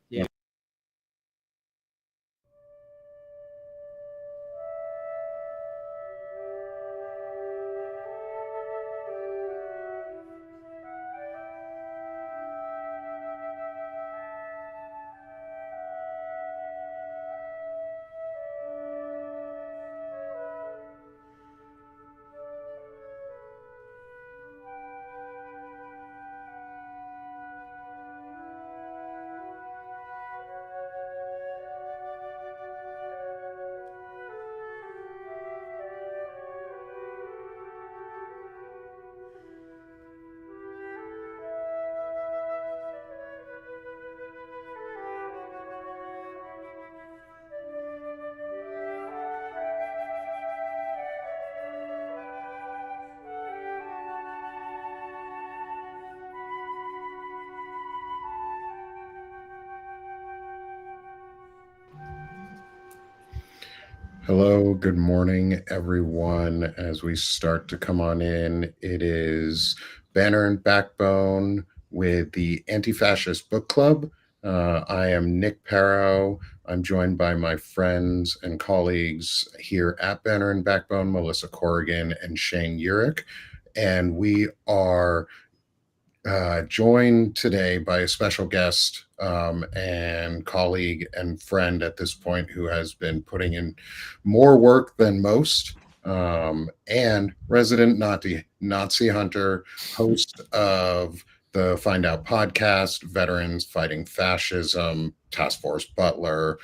Yeah. Hello, good morning, everyone. As we start to come on in, it is Banner and Backbone with the Anti Fascist Book Club. I am Nick Perro. I'm joined by my friends and colleagues here at Banner and Backbone, Melissa Corrigan and Shane Urich. And we are joined today by a special guest and colleague and friend at this point who has been putting in more work than most, and resident Nazi hunter, host of the Find Out podcast, Veterans Fighting Fascism, Task Force Butler,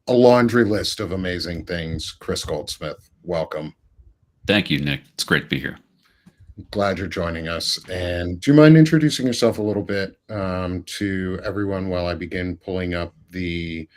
a laundry list of amazing things. Chris Goldsmith, welcome. Thank you, Nick. It's great to be here. Glad you're joining us. And do you mind introducing yourself a little bit to everyone while I begin pulling up the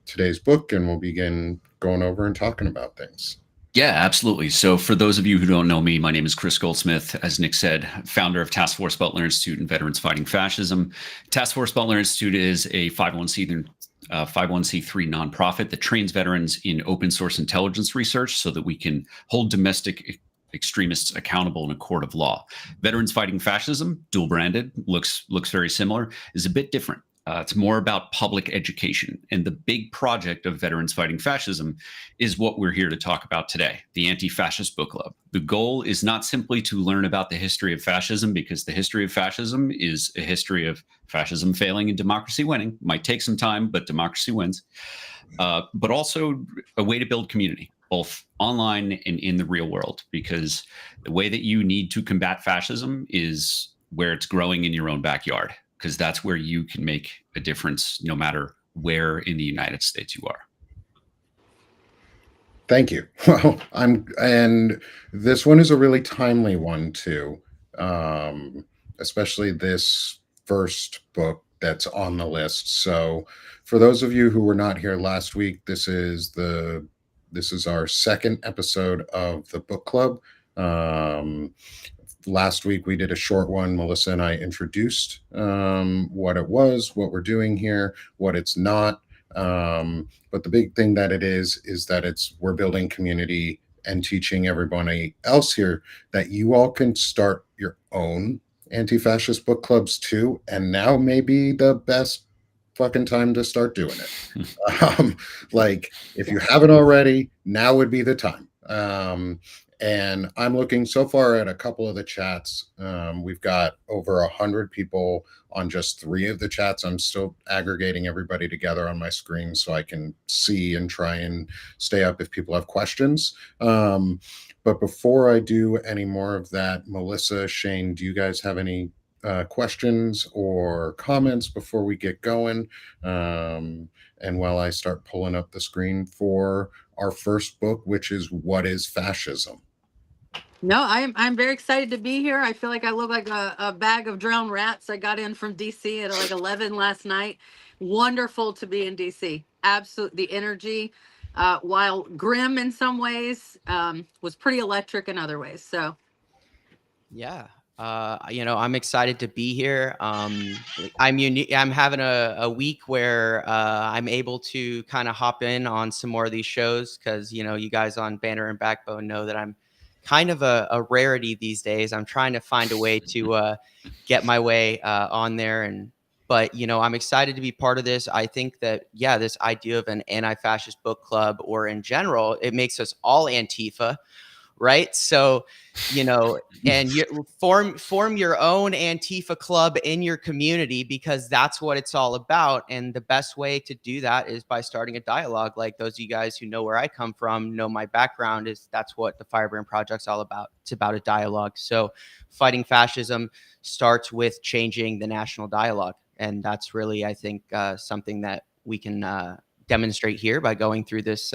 today's book, and we'll begin going over and talking about things. Yeah, absolutely. So, for those of you who don't know me, my name is Chris Goldsmith. As Nick said, founder of Task Force Butler Institute and Veterans Fighting Fascism. Task Force Butler Institute is a 501c3 nonprofit that trains veterans in open source intelligence research so that we can hold domestic extremists accountable in a court of law. Veterans Fighting Fascism, dual branded, looks very similar, is a bit different. It's more about public education. And the big project of Veterans Fighting Fascism is what we're here to talk about today, the Anti-Fascist Book Club. The goal is not simply to learn about the history of fascism, because the history of fascism is a history of fascism failing and democracy winning. Might take some time, but democracy wins. But also a way to build community, both online and in the real world, because the way that you need to combat fascism is where it's growing in your own backyard, because that's where you can make a difference no matter where in the United States you are. Thank you. Well, and this one is a really timely one too, especially this first book that's on the list. So, for those of you who were not here last week, this is our second episode of the book club. Um, Last week we did a short one. Melissa and I introduced what it was, what we're doing here, what it's not. But the big thing that it is that we're building community and teaching everybody else here that you all can start your own anti-fascist book clubs too. And now may be the best fucking time to start doing it. Like, if you haven't already, now would be the time. And I'm looking so far at a couple of the chats. We've got over 100 people on just 3 of the chats. I'm still aggregating everybody together on my screen so I can see and try and stay up if people have questions. But before I do any more of that, Melissa, Shane, do you guys have any questions or comments before we get going? And while I start pulling up the screen for our first book, which is What is Fascism? No, I'm very excited to be here. I feel like I look like a bag of drowned rats. I got in from DC at like 11 last night. Wonderful to be in DC. Absolute the energy, while grim in some ways, was pretty electric in other ways. So Yeah. I'm excited to be here. I'm unique. I'm having a week where I'm able to kind of hop in on some more of these shows because, you guys on Banner and Backbone know that I'm kind of a rarity these days. I'm trying to find a way to get my way on there. And But, I'm excited to be part of this. I think that, yeah, this idea of an anti-fascist book club, or in general, it makes us all Antifa, right? So, and you form your own Antifa club in your community, because that's what it's all about. And the best way to do that is by starting a dialogue. Like, those of you guys who know where I come from, know my background, is that's what the Firebrand Project's all about. It's about a dialogue. So fighting fascism starts with changing the national dialogue. And that's really, I think, something that we can demonstrate here by going through this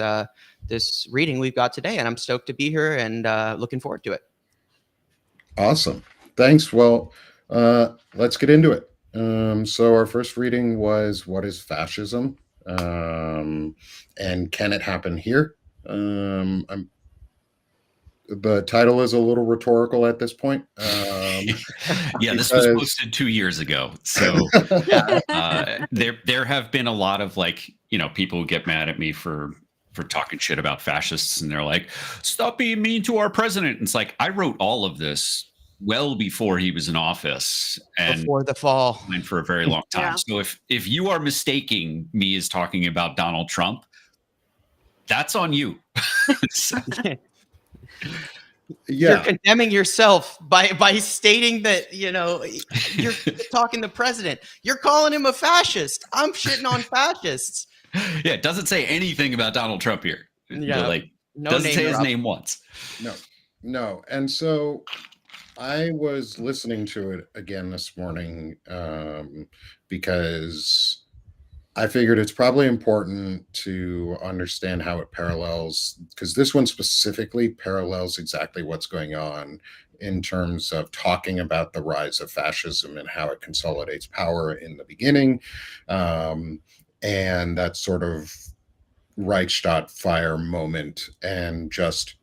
reading we've got today. And I'm stoked to be here and looking forward to it. Awesome. Thanks. Well, let's get into it. So our first reading was What is Fascism? And Can It Happen Here? The title is a little rhetorical at this point. Yeah, this was posted 2 years ago. So there have been a lot of people who get mad at me for talking shit about fascists, and they're like, stop being mean to our president. And it's like, I wrote all of this well before he was in office and before the fall, went for a very long time. So if you are mistaking me as talking about Donald Trump, that's on you. You're condemning yourself by stating that, you're talking the president. You're calling him a fascist. I'm shitting on fascists. Yeah, it doesn't say anything about Donald Trump here. Yeah, doesn't say his name once. No. And so I was listening to it again this morning because I figured it's probably important to understand how it parallels, because this one specifically parallels exactly what's going on in terms of talking about the rise of fascism and how it consolidates power in the beginning. And that sort of Reichstadt fire moment, and just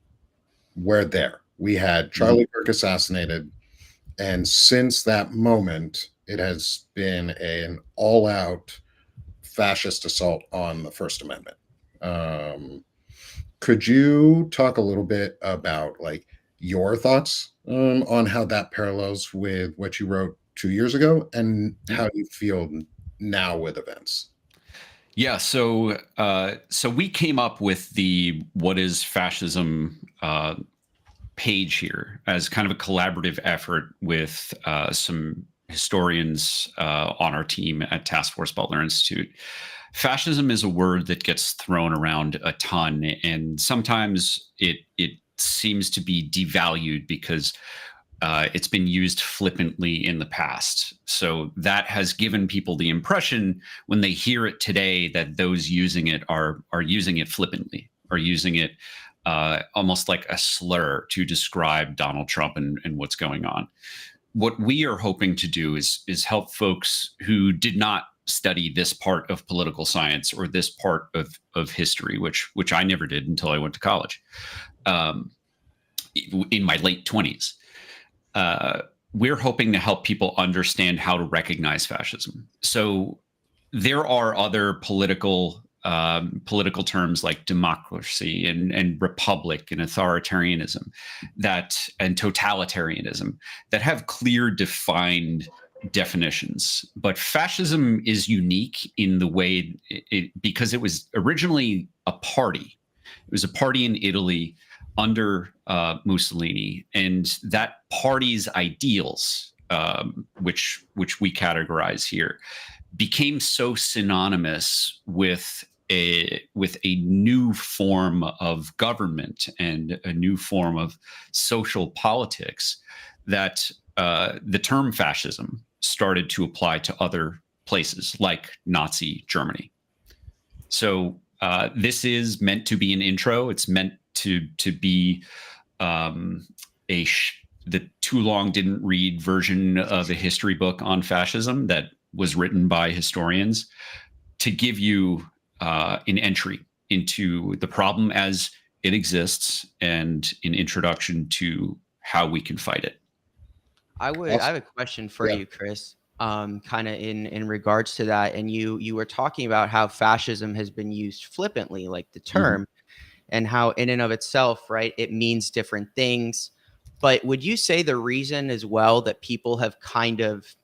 we're there. We had Charlie Kirk assassinated, and since that moment, it has been an all-out fascist assault on the First Amendment. Could you talk a little bit about your thoughts on how that parallels with what you wrote 2 years ago, and how you feel now with events? Yeah, so we came up with the What is Fascism page here as kind of a collaborative effort with some historians on our team at Task Force Butler Institute. Fascism is a word that gets thrown around a ton, and sometimes it seems to be devalued because it's been used flippantly in the past. So that has given people the impression when they hear it today that those using it are using it flippantly, or using it almost like a slur to describe Donald Trump and what's going on. What we are hoping to do is help folks who did not study this part of political science or this part of history, which I never did until I went to college in my late 20s. We're hoping to help people understand how to recognize fascism. So there are other political terms like democracy and republic and authoritarianism and totalitarianism that have clear, defined definitions. But fascism is unique in the way because it was originally a party. It was a party in Italy under Mussolini, and that party's ideals, which we categorize here, became so synonymous with a new form of government and a new form of social politics that the term fascism started to apply to other places like Nazi Germany. So this is meant to be an intro. It's meant to be the too long didn't read version of a history book on fascism that was written by historians, to give you an entry into the problem as it exists and an introduction to how we can fight it. I have a question for you, Chris, kind of in regards to that. And you were talking about how fascism has been used flippantly, like the term, and how in and of itself, right, it means different things. But would you say the reason as well that people have kind of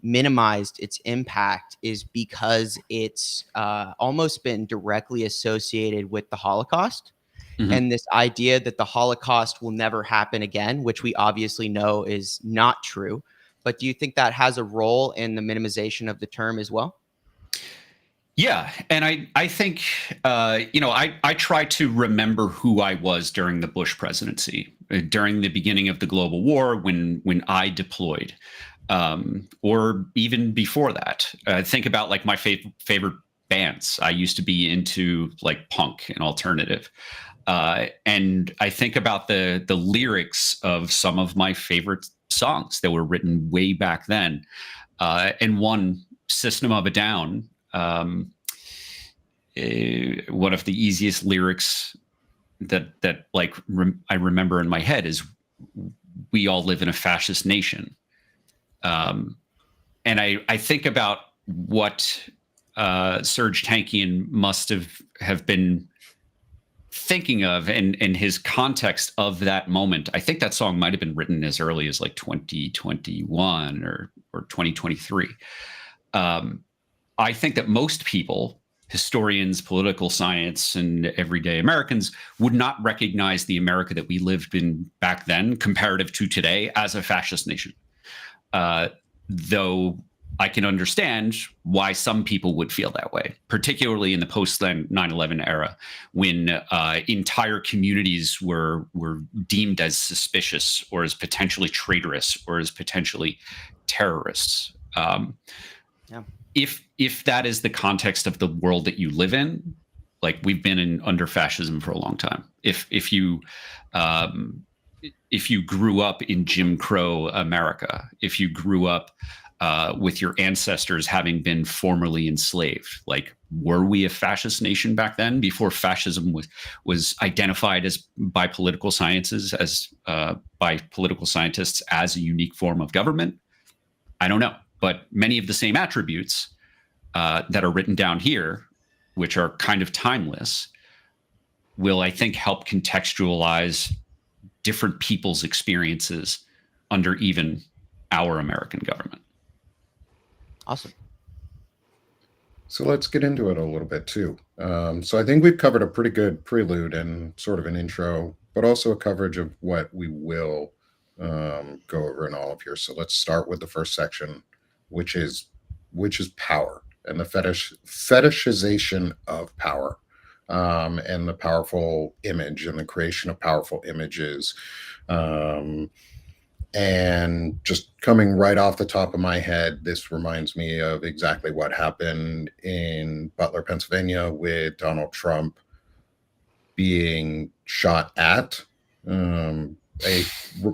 minimized its impact is because it's almost been directly associated with the Holocaust. Mhm. And this idea that the Holocaust will never happen again, which we obviously know is not true. But do you think that has a role in the minimization of the term as well? Yeah, and I think I try to remember who I was during the Bush presidency, during the beginning of the global war when I deployed, or even before that. Think about like my favorite bands. I used to be into like punk and alternative, and I think about the lyrics of some of my favorite songs that were written way back then, and one, System of a Down. One of the easiest lyrics that like I remember in my head is "We all live in a fascist nation," and I think about what Serge Tankian must have been thinking of and his context of that moment. I think that song might have been written as early as like 2021 or 2023. I think that most people, historians, political science, and everyday Americans, would not recognize the America that we lived in back then, comparative to today, as a fascist nation. Though I can understand why some people would feel that way, particularly in the post 9/11 era, when entire communities were deemed as suspicious or as potentially traitorous or as potentially terrorists. Yeah. If that is the context of the world that you live in, like we've been under fascism for a long time. If you grew up in Jim Crow America, if you grew up with your ancestors having been formerly enslaved, like were we a fascist nation back then before fascism was identified as by political sciences by political scientists as a unique form of government? I don't know. But many of the same attributes that are written down here, which are kind of timeless, will, I think, help contextualize different people's experiences under even our American government. Awesome. So let's get into it a little bit too. So I think we've covered a pretty good prelude and sort of an intro, but also a coverage of what we will go over in all of here. So let's start with the first section, which is power and the fetishization of power, and the powerful image and the creation of powerful images. And just coming right off the top of my head, this reminds me of exactly what happened in Butler, Pennsylvania, with Donald Trump being shot at. A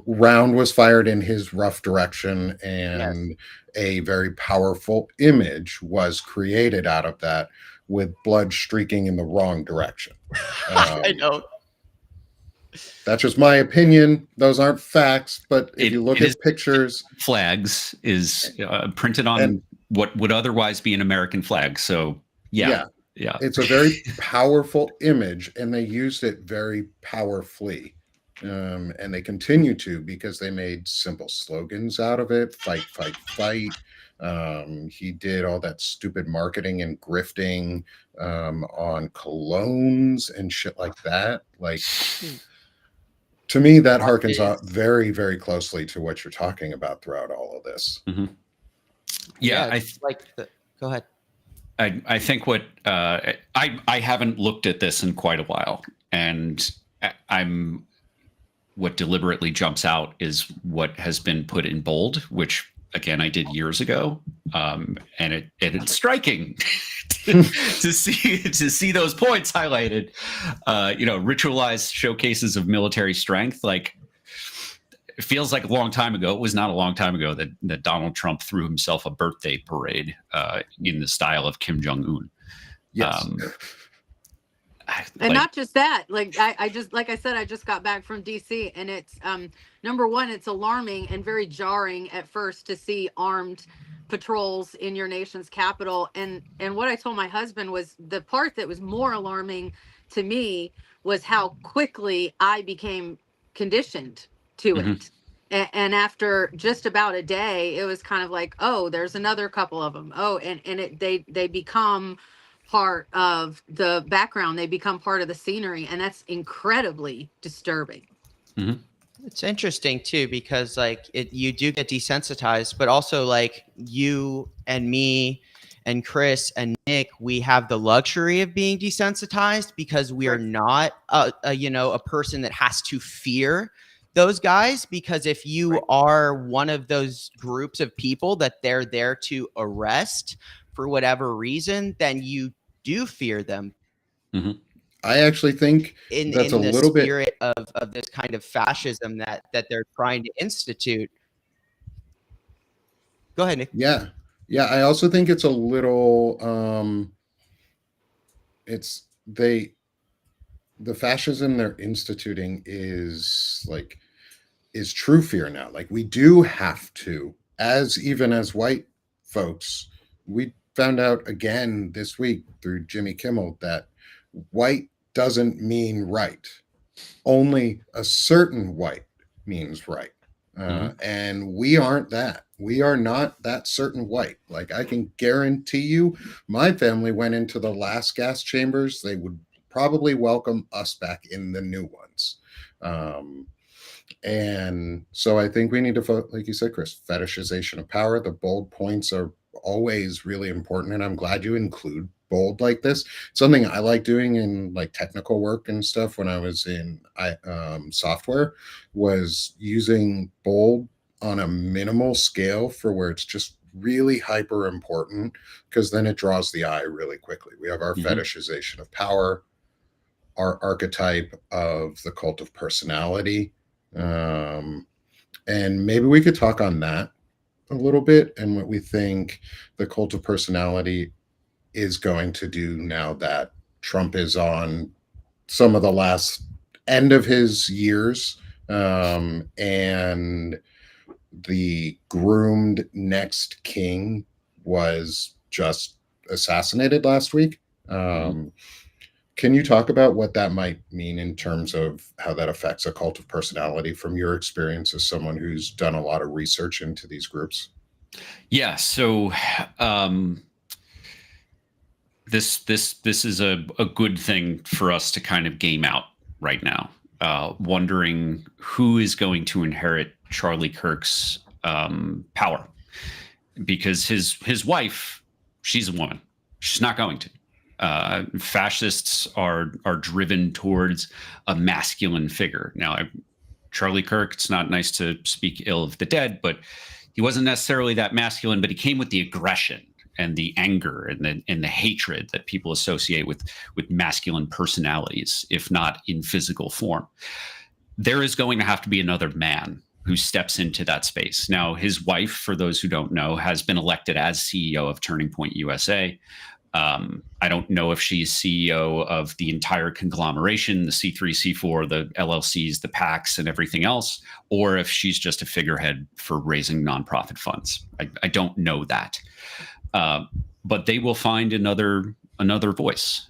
round was fired in his rough direction, and Yes. a very powerful image was created out of that, with blood streaking in the wrong direction. I know. That's just my opinion. Those aren't facts, but if you look it at is pictures, flags is printed on and what would otherwise be an American flag. So yeah. It's a very powerful image, and they used it very powerfully. And they continue to, because they made simple slogans out of it: fight, fight, fight. He did all that stupid marketing and grifting on colognes and shit like that. Like, to me, that harkens out very, very closely to what you're talking about throughout all of this. Mm-hmm. Yeah, it's go ahead. I think what I haven't looked at this in quite a while, and what deliberately jumps out is what has been put in bold, which again I did years ago, and it's striking to see those points highlighted. Ritualized showcases of military strength. Like, it feels like a long time ago. It was not a long time ago that Donald Trump threw himself a birthday parade in the style of Kim Jong-un. Yes. And not just that, like I just, like I said, I just got back from DC, and it's number one, it's alarming and very jarring at first to see armed patrols in your nation's capital. And what I told my husband was, the part that was more alarming to me was how quickly I became conditioned to Mhm. it. And after just about a day, it was kind of like, oh, there's another couple of them. Oh, they become part of the background. They become part of the scenery, and that's incredibly disturbing. Mhm. It's interesting too, because like you do get desensitized, but also like you and me and Chris and Nick, we have the luxury of being desensitized because we are Right. not a person that has to fear those guys. Because if you Right. are one of those groups of people that they're there to arrest for whatever reason, then you do fear them. Mhm. I actually think that's a In the little bit. spirit of this kind of fascism that they're trying to institute. Go ahead, Nick. Yeah. Yeah, I also think it's a little it's they the fascism they're instituting is true fear now. Like we do have to, as even as white folks, we found out again this week through Jimmy Kimmel that white doesn't mean right. Only a certain white means right. And we aren't that. We are not that certain white. Like I can guarantee you, my family went into the last gas chambers. They would probably welcome us back in the new ones. And so I think we need to, like you said, Chris, fetishization of power. The bold points are always really important. And I'm glad you include bold like this. Something I like doing in like technical work and stuff when I was in software was using bold on a minimal scale for where it's just really hyper important, because then it draws the eye really quickly. We have our fetishization of power, our archetype of the cult of personality. And maybe we could talk on that a little bit and what we think the cult of personality is going to do now that Trump is on some of the last end of his years, and the groomed next king was just assassinated last week. Can you talk about what that might mean in terms of how that affects a cult of personality from your experience as someone who's done a lot of research into these groups? Yeah. So this is a good thing for us to kind of game out right now, wondering who is going to inherit Charlie Kirk's power, because his wife, she's a woman. She's not going to. Fascists are driven towards a masculine figure. Now, Charlie Kirk, it's not nice to speak ill of the dead, but he wasn't necessarily that masculine, but he came with the aggression and the anger and the hatred that people associate with masculine personalities, if not in physical form. There is going to have to be another man who steps into that space. Now, his wife, for those who don't know, has been elected as CEO of Turning Point USA. I don't know if she's CEO of the entire conglomeration, the C3, C4, the LLCs, the PACs, and everything else, or if she's just a figurehead for raising nonprofit funds. I don't know that. But they will find another voice.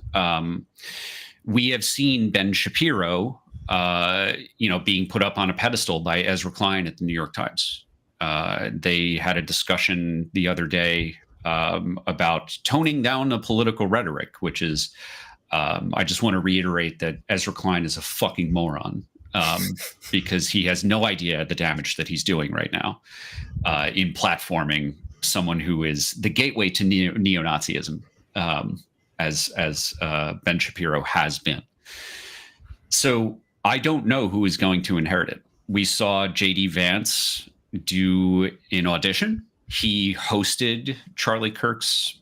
We have seen Ben Shapiro, being put up on a pedestal by Ezra Klein at the New York Times. They had a discussion the other day about toning down the political rhetoric, which is, I just want to reiterate that Ezra Klein is a fucking moron, because he has no idea the damage that he's doing right now in platforming someone who is the gateway to neo-Nazism, as Ben Shapiro has been. So I don't know who is going to inherit it. We saw J.D. Vance do an audition. He hosted Charlie Kirk's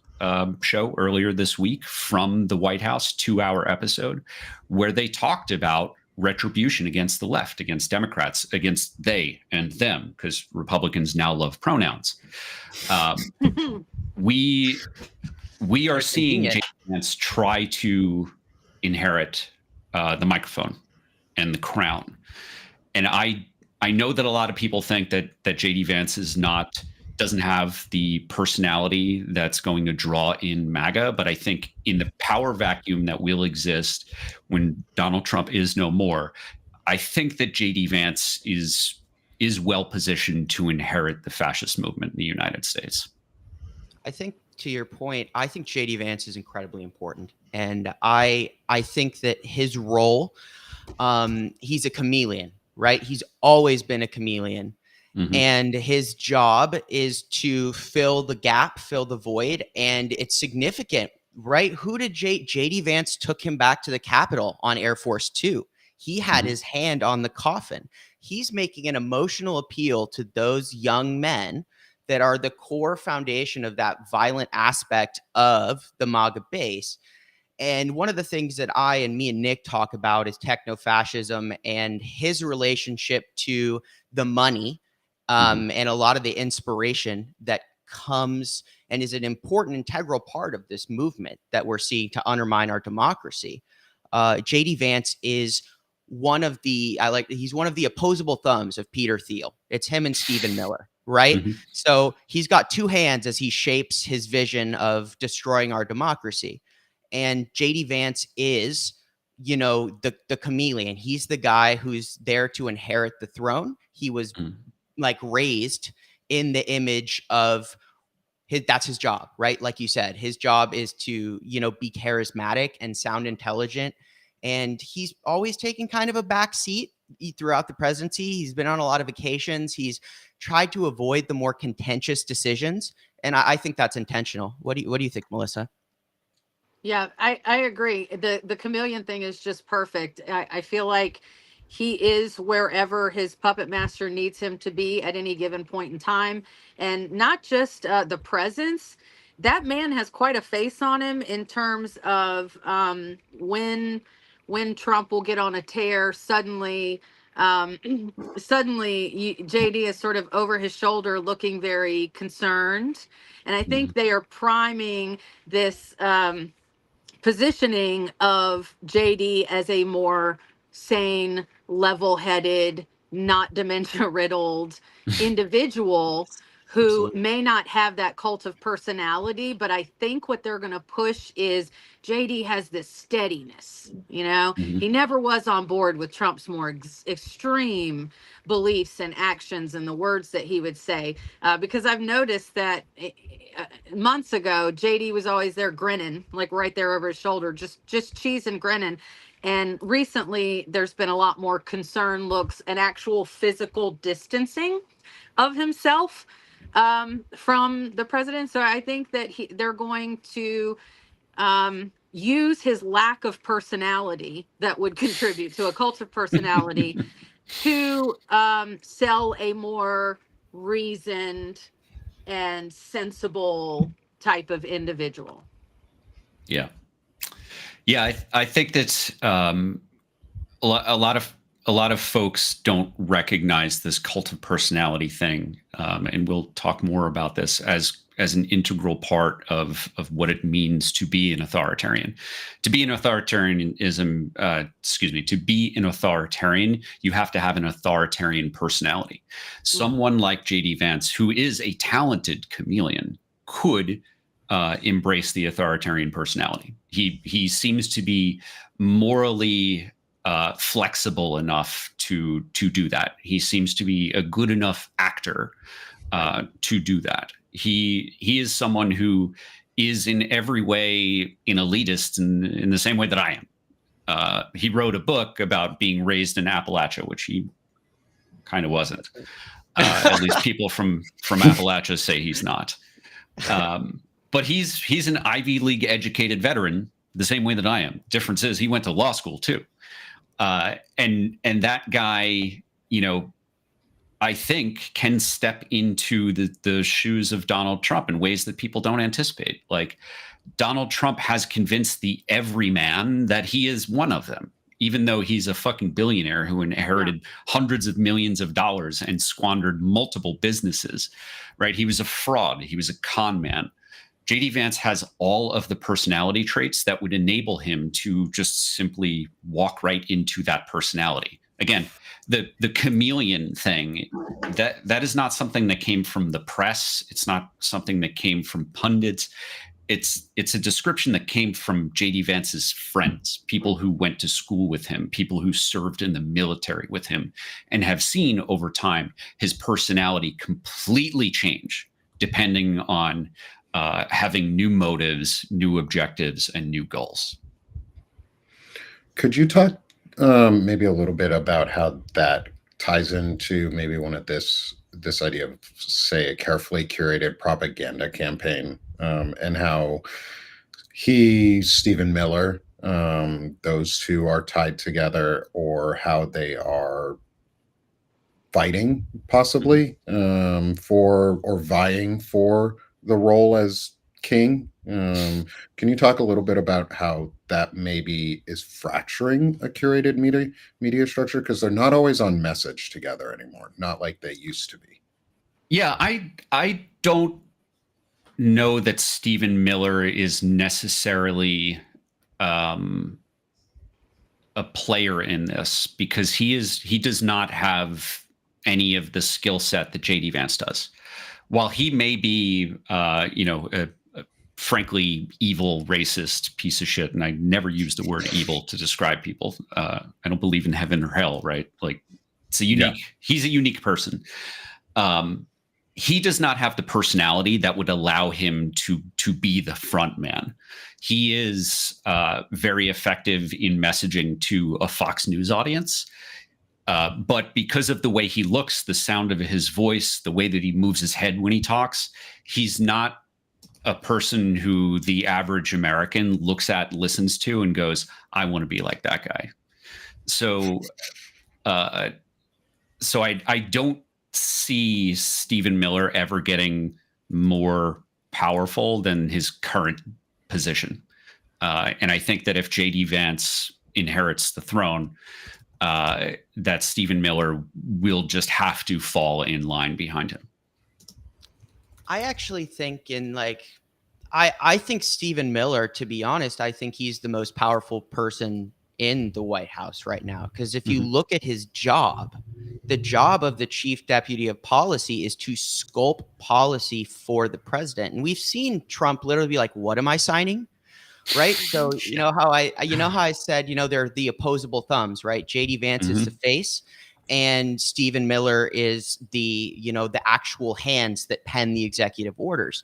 show earlier this week from the White House, 2-hour episode, where they talked about retribution against the left, against Democrats, against they and them, because Republicans now love pronouns. We are seeing J.D. Vance try to inherit the microphone and the crown. And I know that a lot of people think that J.D. Vance doesn't have the personality that's going to draw in MAGA, but I think in the power vacuum that will exist when Donald Trump is no more, I think that J.D. Vance is is well positioned to inherit the fascist movement in the United States. I think to your point, I think JD Vance is incredibly important, and I think that his role, he's a chameleon, right? He's always been a chameleon. Mhm. And his job is to fill the gap, fill the void, and it's significant, right? Who did JD Vance took him back to the Capitol on Air Force Two? He had his hand on the coffin. He's making an emotional appeal to those young men that are the core foundation of that violent aspect of the MAGA base. And one of the things that me and Nick talk about is techno-fascism and his relationship to the money, and a lot of the inspiration that comes and is an important integral part of this movement that we're seeing to undermine our democracy. JD Vance is he's one of the opposable thumbs of Peter Thiel. It's him and Stephen Miller, right? So he's got two hands as he shapes his vision of destroying our democracy. And JD Vance is, the chameleon. He's the guy who's there to inherit the throne. He was like raised in the image of that's his job, right? Like you said, his job is to, be charismatic and sound intelligent. And he's always taken kind of a back seat throughout the presidency. He's been on a lot of vacations. He's tried to avoid the more contentious decisions. And I think that's intentional. What do you think, Melissa? Yeah, I agree. The chameleon thing is just perfect. I feel like he is wherever his puppet master needs him to be at any given point in time. And not just the presence. That man has quite a face on him in terms of when Trump will get on a tear suddenly. Suddenly JD is sort of over his shoulder looking very concerned. And I think they are priming this positioning of JD as a more sane, level-headed, not dementia riddled individual who Absolutely. may not have that cult of personality, but I think what they're going to push is JD has this steadiness. He never was on board with Trump's more extreme beliefs and actions and the words that he would say, because I've noticed that months ago JD was always there grinning, like right there over his shoulder, just cheesing, grinning. And recently there's been a lot more concern looks and actual physical distancing of himself from the president. So I think that they're going to use his lack of personality that would contribute to a cult of personality to sell a more reasoned and sensible type of individual. Yeah. I think that a lot of folks don't recognize this cult of personality thing, and we'll talk more about this as an integral part of what it means to be an authoritarian. To be an authoritarian, you have to have an authoritarian personality. Someone like JD Vance, who is a talented chameleon, could embrace the authoritarian personality. He seems to be morally flexible enough to do that. He seems to be a good enough actor to do that. He is someone who is in every way an elitist in the same way that I am. He wrote a book about being raised in Appalachia, which he kind of wasn't. At least people from Appalachia say he's not. But he's an Ivy League educated veteran, the same way that I am. Difference is he went to law school too. And that guy, I think can step into the shoes of Donald Trump in ways that people don't anticipate. Like Donald Trump has convinced the everyman that he is one of them, even though he's a fucking billionaire who inherited hundreds of millions of dollars and squandered multiple businesses, right? He was a fraud. He was a con man. JD Vance has all of the personality traits that would enable him to just simply walk right into that personality. Again, the chameleon thing, that is not something that came from the press. It's not something that came from pundits. it's a description that came from J.D. Vance's friends, people who went to school with him, people who served in the military with him, and have seen over time his personality completely change depending on having new motives, new objectives, and new goals. Could you talk maybe a little bit about how that ties into maybe one of this idea of, say, a carefully curated propaganda campaign, and how Stephen Miller, those two are tied together, or how they are fighting possibly for, or vying for, the role as king. Can you talk a little bit about how that maybe is fracturing a curated media structure, because they're not always on message together anymore, not like they used to be? Yeah, I don't know that Stephen Miller is necessarily a player in this, because he does not have any of the skill set that JD Vance does. While he may be a frankly evil, racist piece of shit, and I never use the word evil to describe people. I don't believe in heaven or hell, right? Like, he's a unique person. He does not have the personality that would allow him to be the front man. He is very effective in messaging to a Fox News audience. But because of the way he looks, the sound of his voice, the way that he moves his head when he talks, he's not a person who the average American looks at, listens to, and goes, I want to be like that guy. So I don't see Stephen Miller ever getting more powerful than his current position. And I think that if J.D. Vance inherits the throne, that Stephen Miller will just have to fall in line behind him. I actually think I think Stephen Miller, to be honest, I think he's the most powerful person in the White House right now. Because if you look at his job, the job of the chief deputy of policy is to sculpt policy for the president. And we've seen Trump literally be like, what am I signing? Right. So you know how I said, they're the opposable thumbs, right? JD Vance is the face, and Stephen Miller is the actual hands that pen the executive orders.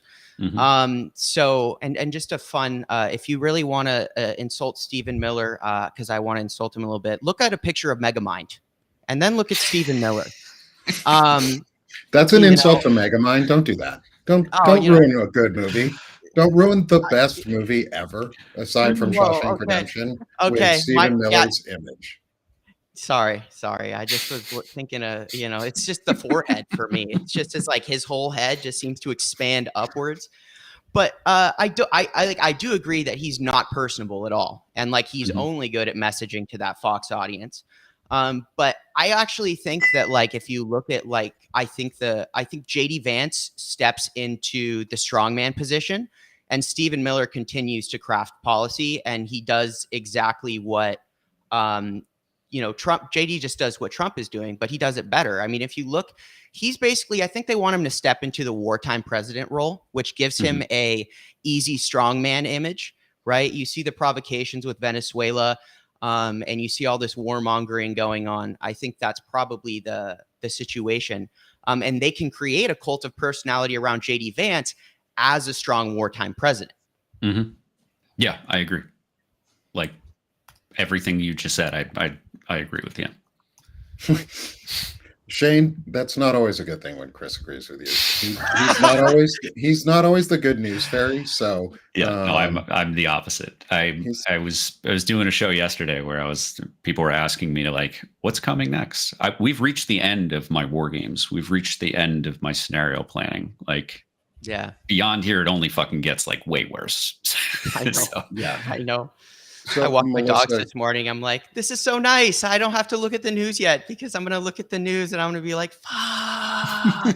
So and just a fun, if you really want to insult Stephen Miller, because I want to insult him a little bit, look at a picture of Megamind and then look at Stephen Miller. That's an insult to Megamind. Don't do that. Don't ruin a good movie. Don't ruin the best movie ever, aside from Shawshank Redemption, with Stephen Miller's image. Sorry. I just was thinking it's just the forehead for me. It's like his whole head just seems to expand upwards. But I do agree that he's not personable at all, and like he's only good at messaging to that Fox audience. But I actually think that, like, if you look at, like, I think JD Vance steps into the strongman position, and Stephen Miller continues to craft policy, and he does exactly what Trump. JD just does what Trump is doing, but he does it better. I mean, if you look, he's basically, I think they want him to step into the wartime president role, which gives him a easy strongman image, right? You see the provocations with Venezuela. And you see all this warmongering going on. I think that's probably the situation. And they can create a cult of personality around JD Vance as a strong wartime president. Yeah, I agree. Like everything you just said, I agree with you. Shane, that's not always a good thing when Chris agrees with you. He's not always the good news fairy. So yeah, no, I'm the opposite. I was doing a show yesterday where people were asking me to, like, what's coming next? We've reached the end of my war games. We've reached the end of my scenario planning. Like, yeah, beyond here, it only fucking gets like way worse. I know. So, yeah, I know. So, I walked my dogs this morning. I'm like, this is so nice. I don't have to look at the news yet, because I'm going to look at the news and I'm going to be like, fuck.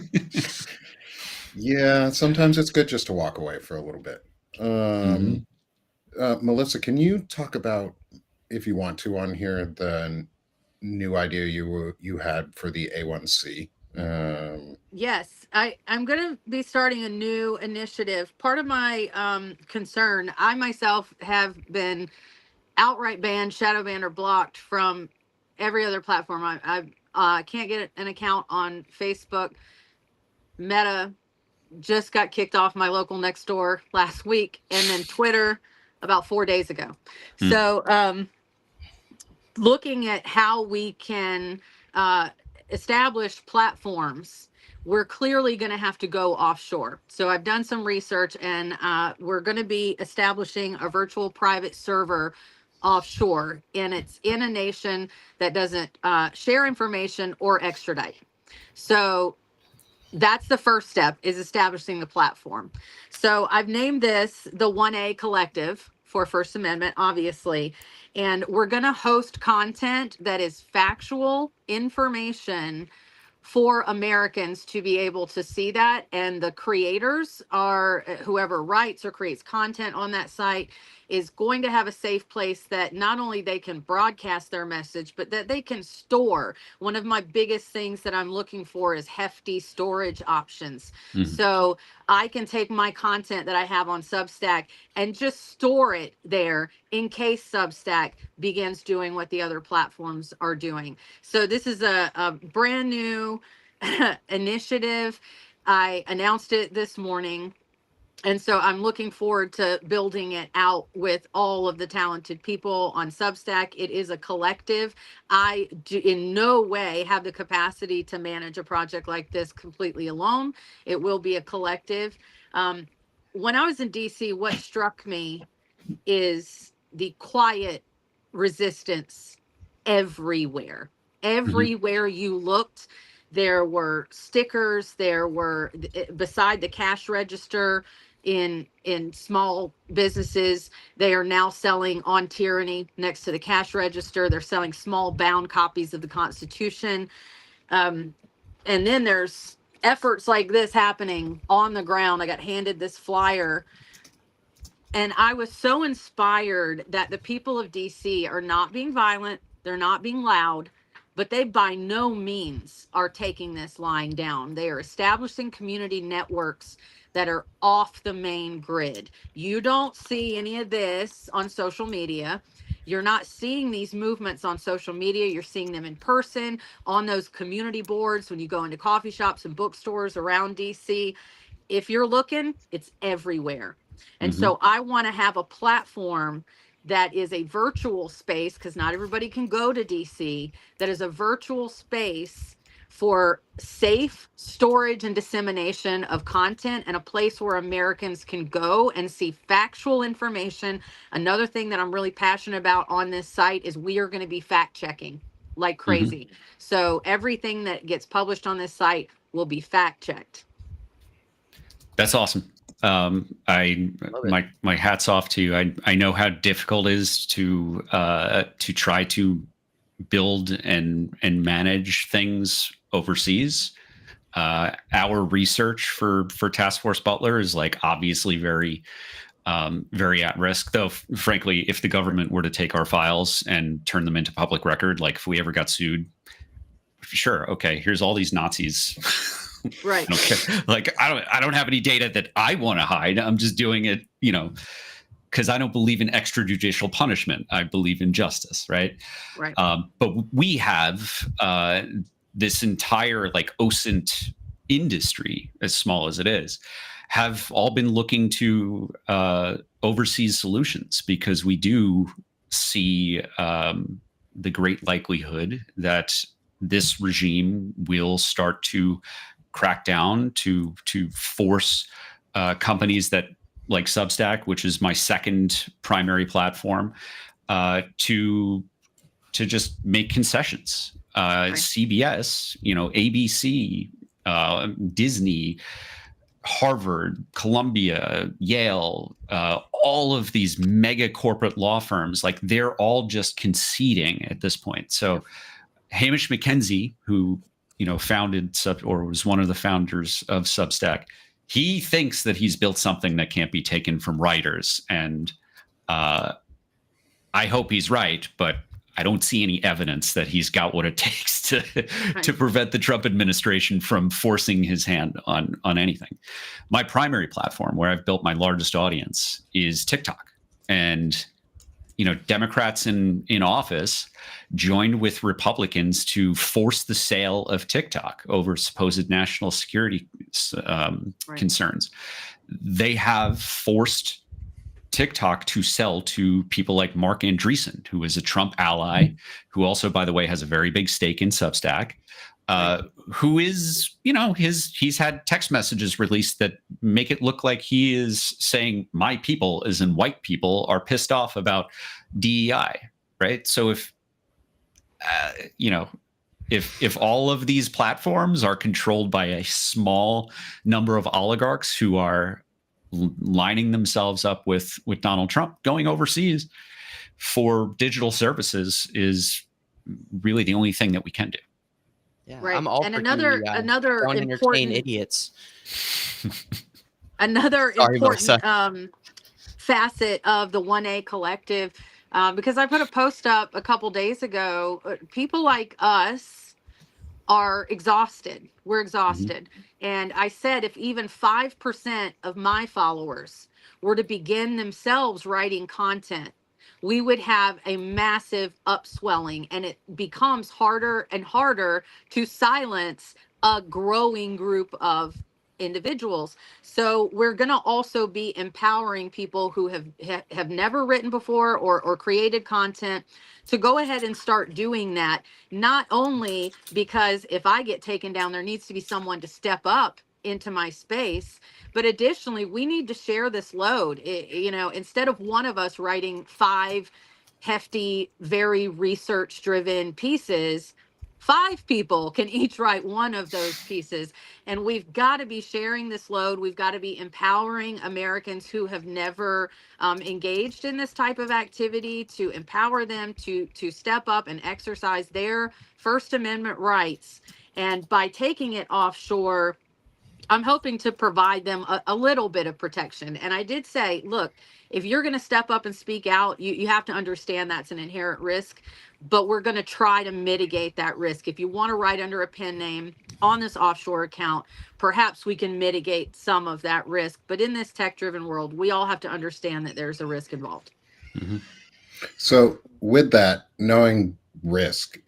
Yeah, sometimes it's good just to walk away for a little bit. Melissa, can you talk about, if you want to on here, the new idea you had for the A1C? Yes, I'm going to be starting a new initiative. Part of my concern, I myself have been outright banned, shadow banned, or blocked from every other platform. I can't get an account on Facebook. Meta just got kicked off my local next door last week, and then Twitter about 4 days ago. Hmm. So, looking at how we can establish platforms, we're clearly going to have to go offshore. So I've done some research, and we're going to be establishing a virtual private server offshore, and it's in a nation that doesn't share information or extradite. So that's the first step, is establishing the platform. So I've named this the 1A Collective for First Amendment, obviously. And we're going to host content that is factual information for Americans to be able to see that. And the creators are whoever writes or creates content on that site is going to have a safe place that not only they can broadcast their message, but that they can store. One of my biggest things that I'm looking for is hefty storage options. Mhm. So I can take my content that I have on Substack and just store it there in case Substack begins doing what the other platforms are doing. So this is a brand new initiative. I announced it this morning. And so I'm looking forward to building it out with all of the talented people on Substack. It is a collective. I do in no way have the capacity to manage a project like this completely alone. It will be a collective. When I was in DC, what struck me is the quiet resistance everywhere. Everywhere you looked, there were stickers, there were beside the cash register in small businesses, they are now selling On Tyranny next to the cash register. They're selling small bound copies of the Constitution. And then there's efforts like this happening on the ground. I got handed this flyer, and I was so inspired that the people of DC are not being violent, they're not being loud, but they by no means are taking this lying down. They are establishing community networks that are off the main grid. You don't see any of this on social media. You're not seeing these movements on social media. You're seeing them in person on those community boards when you go into coffee shops and bookstores around DC. If you're looking, it's everywhere. And so I want to have a platform that is a virtual space, because not everybody can go to DC, that is a virtual space for safe storage and dissemination of content, and a place where Americans can go and see factual information. Another thing that I'm really passionate about on this site is we are going to be fact checking like crazy. So everything that gets published on this site will be fact checked. That's awesome. My hat's off to you. I know how difficult it is to try to build and manage things overseas. Our research for Task Force Butler is like obviously very at risk. Though, frankly, if the government were to take our files and turn them into public record, like if we ever got sued, sure, okay, here's all these Nazis. Right. I don't care. Like I don't have any data that I want to hide. I'm just doing it, because I don't believe in extrajudicial punishment. I believe in justice, right? Right. But we have this entire like OSINT industry, as small as it is, have all been looking to overseas solutions, because we do see the great likelihood that this regime will start to crack down to force companies that like Substack, which is my second primary platform, to just make concessions. Right. CBS, ABC, Disney, Harvard, Columbia, Yale, all of these mega corporate law firms, like they're all just conceding at this point. So Hamish McKenzie, who founded or was one of the founders of Substack, he thinks that he's built something that can't be taken from writers, and I hope he's right, but I don't see any evidence that he's got what it takes to prevent the Trump administration from forcing his hand on anything. My primary platform, where I've built my largest audience, is TikTok. And Democrats in office joined with Republicans to force the sale of TikTok over supposed national security concerns. They have forced TikTok to sell to people like Mark Andreessen, who is a Trump ally, who also, by the way, has a very big stake in Substack, who is, he's had text messages released that make it look like he is saying my people, as in white people, are pissed off about DEI, right? So if all of these platforms are controlled by a small number of oligarchs who are lining themselves up with Donald Trump, going overseas for digital services is really the only thing that we can do. Yeah, right. I'm all and for another DEI. another Don't important entertain idiots. Another Sorry, important facet of the 1A collective, because I put a post up a couple days ago. People like us are exhausted. We're exhausted. And I said, if even 5% of my followers were to begin themselves writing content, we would have a massive upswelling, and it becomes harder and harder to silence a growing group of individuals. So we're going to also be empowering people who have never written before or created content to go ahead and start doing that. Not only because if I get taken down, there needs to be someone to step up into my space, but additionally, we need to share this load. Instead of one of us writing 5 hefty, very research driven pieces, 5 people can each write one of those pieces. And we've got to be sharing this load. We've got to be empowering Americans who have never engaged in this type of activity, to empower them to step up and exercise their First Amendment rights. And by taking it offshore, I'm hoping to provide them a little bit of protection. And I did say, look, if you're going to step up and speak out, you have to understand that's an inherent risk, but we're going to try to mitigate that risk. If you want to write under a pen name on this offshore account, perhaps we can mitigate some of that risk. But in this tech-driven world, we all have to understand that there's a risk involved. So with that, knowing risk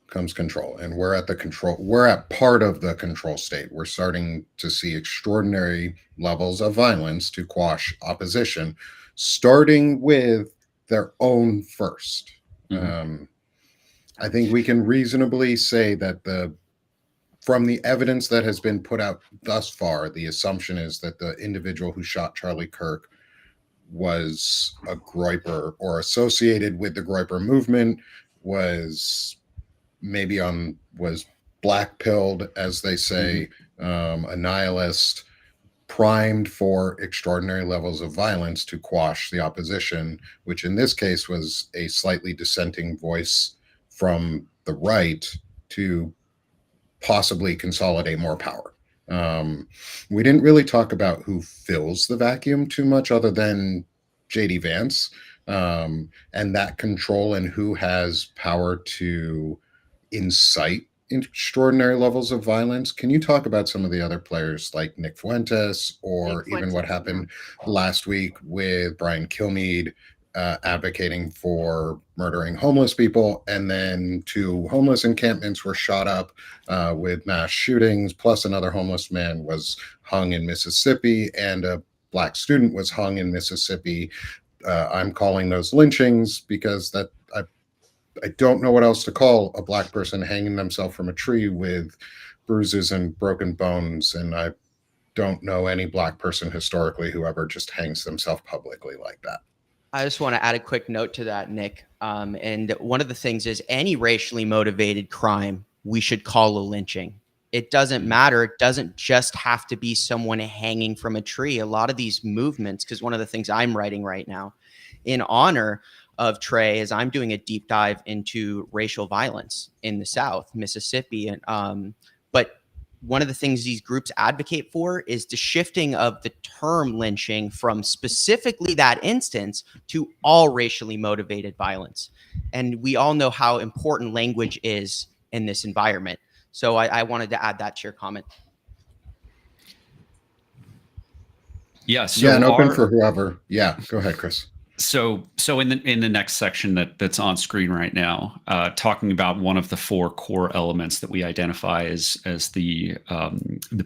comes control, and we're at part of the control state. We're starting to see extraordinary levels of violence to quash opposition, starting with their own first. I think we can reasonably say that from the evidence that has been put out thus far, the assumption is that the individual who shot Charlie Kirk was a Groyper or associated with the Groyper movement, was black pilled, as they say, a nihilist, primed for extraordinary levels of violence to quash the opposition, which in this case was a slightly dissenting voice from the right to possibly consolidate more power. We didn't really talk about who fills the vacuum too much, other than JD Vance, and that control, and who has power to incite extraordinary levels of violence. Can you talk about some of the other players like Nick Fuentes, or even what happened last week with Brian Kilmeade advocating for murdering homeless people, and then 2 homeless encampments were shot up with mass shootings, plus another homeless man was hung in Mississippi, and a black student was hung in Mississippi. I'm calling those lynchings because I don't know what else to call a black person hanging themselves from a tree with bruises and broken bones, and I don't know any black person historically who ever just hangs themselves publicly like that. I just want to add a quick note to that, Nick. And one of the things is, any racially motivated crime, we should call a lynching. It doesn't matter. It doesn't just have to be someone hanging from a tree. A lot of these movements, because one of the things I'm writing right now in honor of Trey is I'm doing a deep dive into racial violence in the South, Mississippi. And but one of the things these groups advocate for is the shifting of the term lynching from specifically that instance to all racially motivated violence. And we all know how important language is in this environment. So I wanted to add that to your comment. Yeah. So yeah, and open for whoever. Yeah, go ahead, Chris. So in the next section that's on screen right now, talking about one of the 4 core elements that we identify as the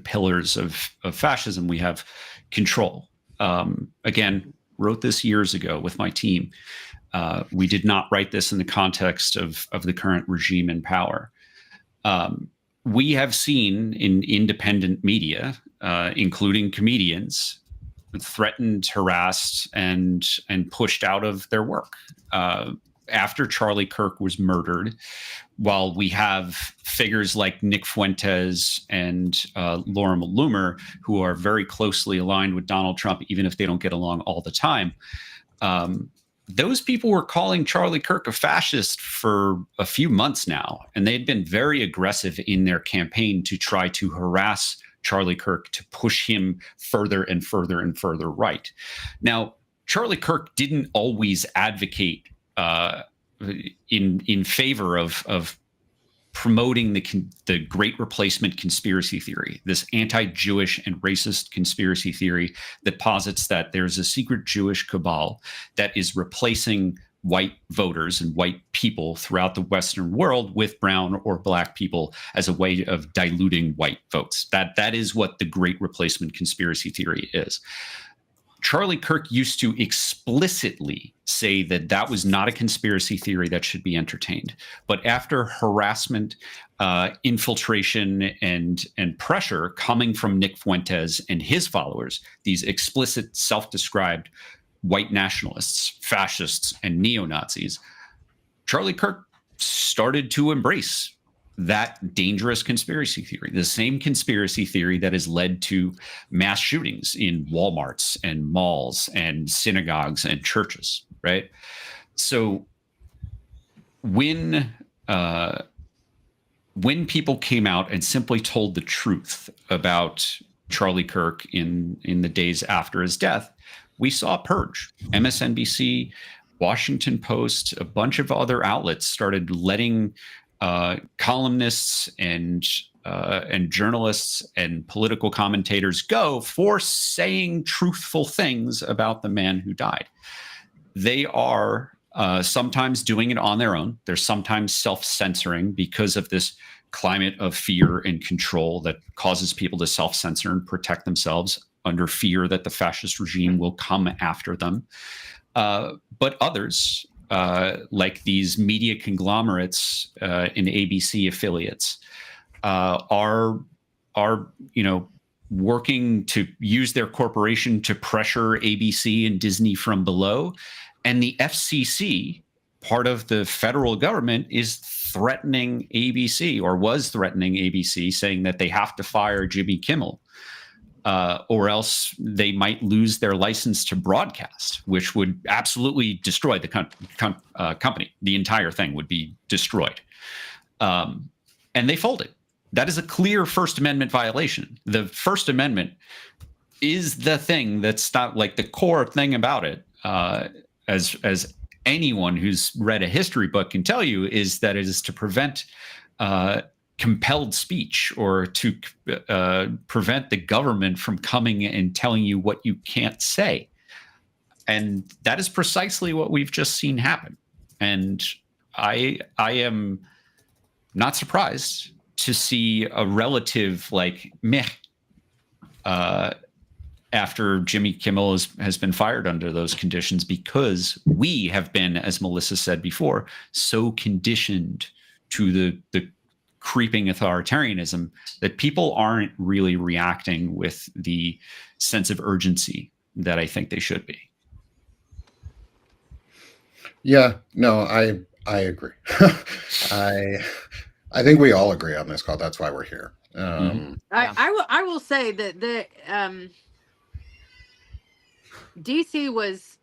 pillars of fascism, we have control. Again, wrote this years ago with my team. We did not write this in the context of the current regime in power. We have seen in independent media, including comedians, threatened, harassed, and pushed out of their work. After Charlie Kirk was murdered, while we have figures like Nick Fuentes and Laura Loomer, who are very closely aligned with Donald Trump, even if they don't get along all the time, those people were calling Charlie Kirk a fascist for a few months now, and they had been very aggressive in their campaign to try to harass Charlie Kirk, to push him further and further and further right. Now, Charlie Kirk didn't always advocate in favor of promoting the Great Replacement conspiracy theory, this anti-Jewish and racist conspiracy theory that posits that there's a secret Jewish cabal that is replacing white voters and white people throughout the Western world with brown or black people as a way of diluting white votes. That is what the Great Replacement conspiracy theory is. Charlie Kirk used to explicitly say that that was not a conspiracy theory that should be entertained. But after harassment, infiltration, and pressure coming from Nick Fuentes and his followers, these explicit self-described white nationalists, fascists, and neo-Nazis, Charlie Kirk started to embrace that dangerous conspiracy theory, the same conspiracy theory that has led to mass shootings in Walmarts and malls and synagogues and churches, right? So when people came out and simply told the truth about Charlie Kirk in the days after his death, we saw a purge. MSNBC, Washington Post, a bunch of other outlets started letting columnists and journalists and political commentators go for saying truthful things about the man who died. They are sometimes doing it on their own. They're sometimes self-censoring because of this climate of fear and control that causes people to self-censor and protect themselves under fear that the fascist regime will come after them. But others, like these media conglomerates and ABC affiliates, are working to use their corporation to pressure ABC and Disney from below. And the FCC, part of the federal government, is threatening ABC, or was threatening ABC, saying that they have to fire Jimmy Kimmel, or else they might lose their license to broadcast, which would absolutely destroy the company. The entire thing would be destroyed. And they folded. That is a clear First Amendment violation. The First Amendment is the thing that's not like the core thing about it, as anyone who's read a history book can tell you, is that it is to prevent compelled speech, or to prevent the government from coming and telling you what you can't say. And that is precisely what we've just seen happen. And I am not surprised to see a relative like meh after Jimmy Kimmel has been fired under those conditions, because we have been, as Melissa said before, so conditioned to the creeping authoritarianism that people aren't really reacting with the sense of urgency that I think they should be. Yeah, no, I agree. I think we all agree on this call. That's why we're here. I will say that the DC was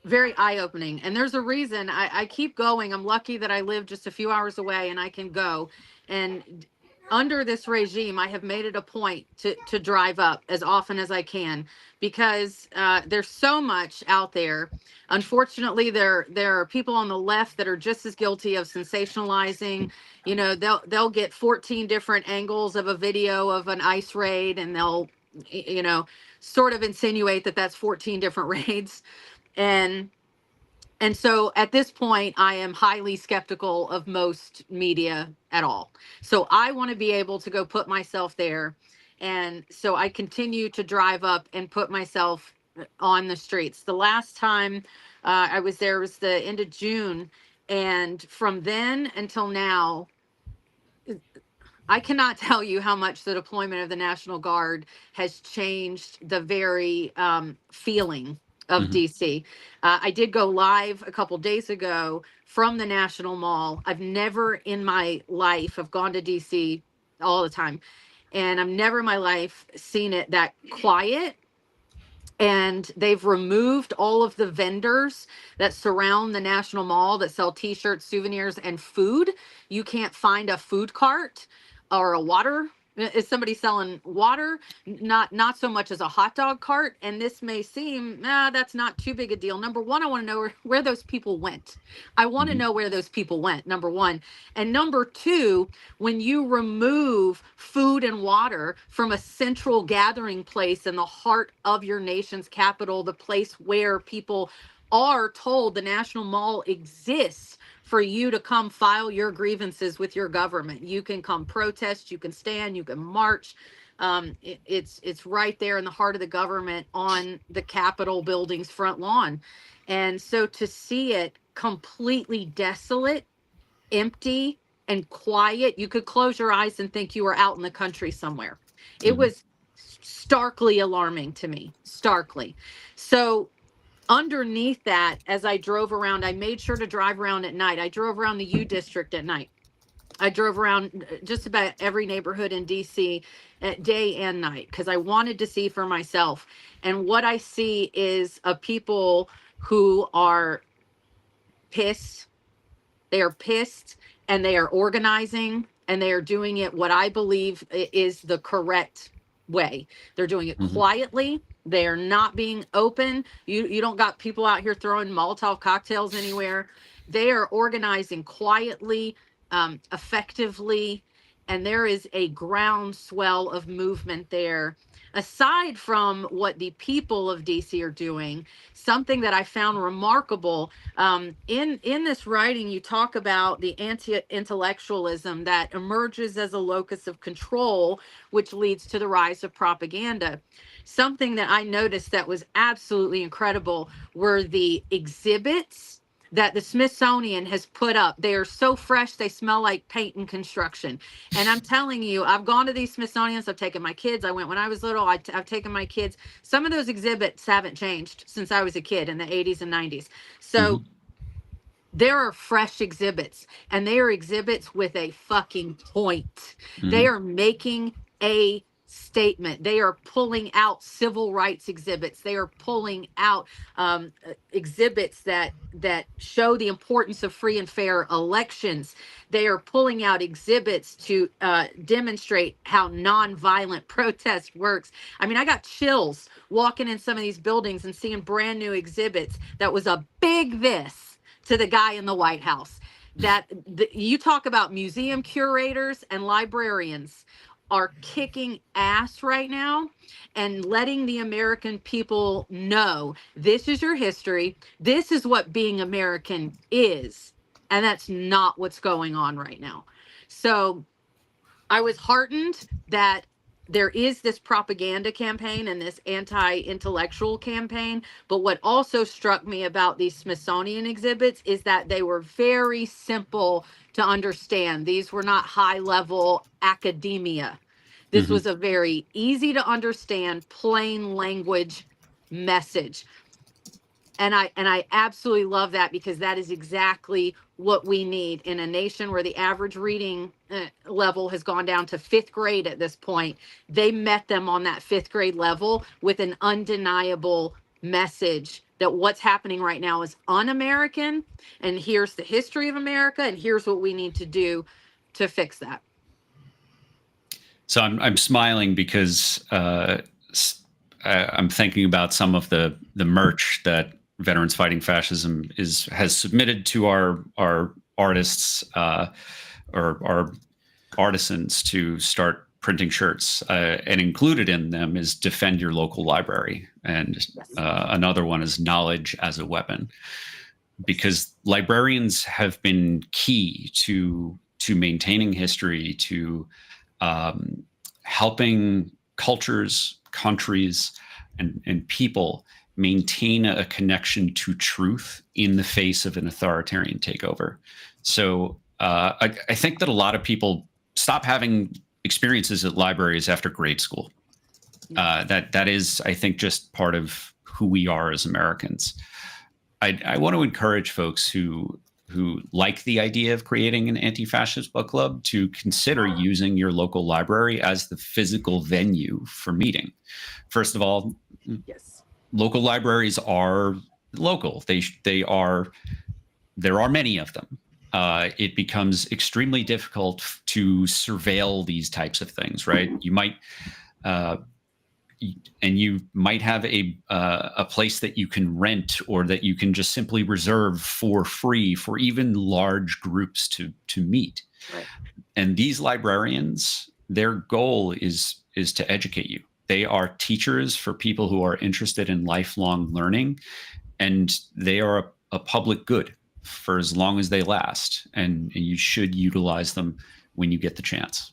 very eye-opening, and there's a reason I keep going. I'm lucky that I live just a few hours away and I can go. And under this regime, I have made it a point to drive up as often as I can, because there's so much out there. Unfortunately, there are people on the left that are just as guilty of sensationalizing. You know, they'll get 14 different angles of a video of an ICE raid, and they'll, you know, sort of insinuate that that's 14 different raids. And so at this point, I am highly skeptical of most media at all. So I want to be able to go put myself there. And so I continue to drive up and put myself on the streets. The last time I was there was the end of June. And from then until now, I cannot tell you how much the deployment of the National Guard has changed the very feeling of DC. I did go live a couple days ago from the National Mall. I've never in my life, I've gone to DC all the time, and I've never in my life seen it that quiet. And they've removed all of the vendors that surround the National Mall that sell t-shirts, souvenirs, and food. You can't find a food cart or a water. Is somebody selling water? Not so much as a hot dog cart. And this may seem, that's not too big a deal. Number one, I want to know where those people went. I want to know where those people went, number one. And number two, when you remove food and water from a central gathering place in the heart of your nation's capital, the place where people are told the National Mall exists for you to come file your grievances with your government. You can come protest, you can stand, you can march. It's right there in the heart of the government on the Capitol building's front lawn. And so to see it completely desolate, empty, and quiet, you could close your eyes and think you were out in the country somewhere. It was starkly alarming to me, starkly. So underneath that, as I drove around, I made sure to drive around at night. I drove around the U District at night. I drove around just about every neighborhood in DC at day and night because I wanted to see for myself. And what I see is a people who are pissed. They are pissed, and they are organizing, and they are doing it what I believe is the correct way. They're doing it quietly. They are not being open. You don't got people out here throwing Molotov cocktails anywhere. They are organizing quietly, effectively, and there is a groundswell of movement there. Aside from what the people of DC are doing, something that I found remarkable in this writing, you talk about the anti-intellectualism that emerges as a locus of control, which leads to the rise of propaganda. Something that I noticed that was absolutely incredible were the exhibits that the Smithsonian has put up. They are so fresh, they smell like paint and construction. And I'm telling you, I've gone to these Smithsonians, I've taken my kids. I went when I was little, I've taken my kids. Some of those exhibits haven't changed since I was a kid in the 80s and 90s. So there are fresh exhibits, and they are exhibits with a fucking point. They are making a statement. They are pulling out civil rights exhibits. They are pulling out exhibits that show the importance of free and fair elections. They are pulling out exhibits to demonstrate how nonviolent protest works. I mean, I got chills walking in some of these buildings and seeing brand new exhibits that was a big this to the guy in the White House. That you talk about museum curators and librarians are kicking ass right now and letting the American people know this is your history. This is what being American is. And that's not what's going on right now. So I was heartened that there is this propaganda campaign and this anti-intellectual campaign. But what also struck me about these Smithsonian exhibits is that they were very simple to understand. These were not high-level academia. This was a very easy to understand, plain language message. And I absolutely love that, because that is exactly what we need in a nation where the average reading level has gone down to 5th grade at this point. They met them on that 5th grade level with an undeniable message that what's happening right now is un-American, and here's the history of America, and here's what we need to do to fix that. So I'm smiling because I'm thinking about some of the merch that Veterans Fighting Fascism has submitted to our artists or our artisans to start printing shirts, and included in them is "Defend Your Local Library," and another one is "Knowledge as a Weapon," because librarians have been key to maintaining history, to helping cultures, countries, and people maintain a connection to truth in the face of an authoritarian takeover. So I think that a lot of people stop having experiences at libraries after grade school. That is, I think, just part of who we are as Americans. I want to encourage folks who like the idea of creating an anti-fascist book club to consider using your local library as the physical venue for meeting. First of all, Yes, local libraries are local. They are. There are many of them. It becomes extremely difficult to surveil these types of things, right? You might, and you might have a place that you can rent or that you can just simply reserve for free for even large groups to meet. right. And these librarians, their goal is to educate you. They are teachers for people who are interested in lifelong learning, and they are a public good for as long as they last, and you should utilize them when you get the chance.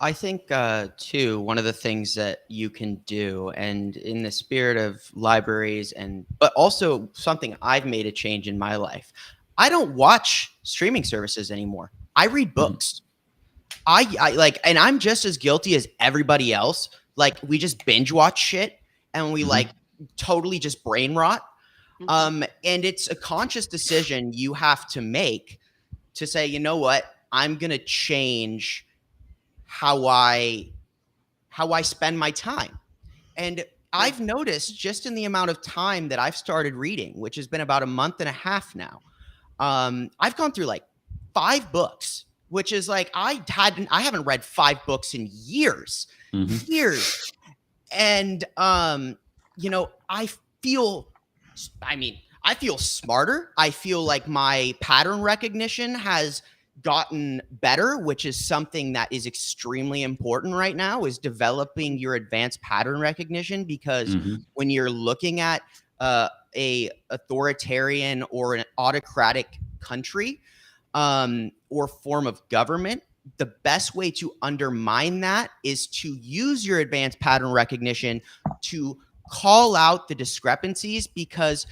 I think, too, one of the things that you can do, and in the spirit of libraries, but also something I've made a change in my life, I don't watch streaming services anymore. I read books. I like, and I'm just as guilty as everybody else. Like, we just binge watch shit and we like totally just brain rot. And it's a conscious decision you have to make to say, you know what, I'm gonna change how I spend my time. And I've noticed just in the amount of time that I've started reading, which has been about a month and a half now, I've gone through like 5 books, which is like I haven't read 5 books in years. And you know, I feel smarter. I feel like my pattern recognition has gotten better, which is something that is extremely important right now, is developing your advanced pattern recognition, because when you're looking at a authoritarian or an autocratic country or form of government, the best way to undermine that is to use your advanced pattern recognition to call out the discrepancies, because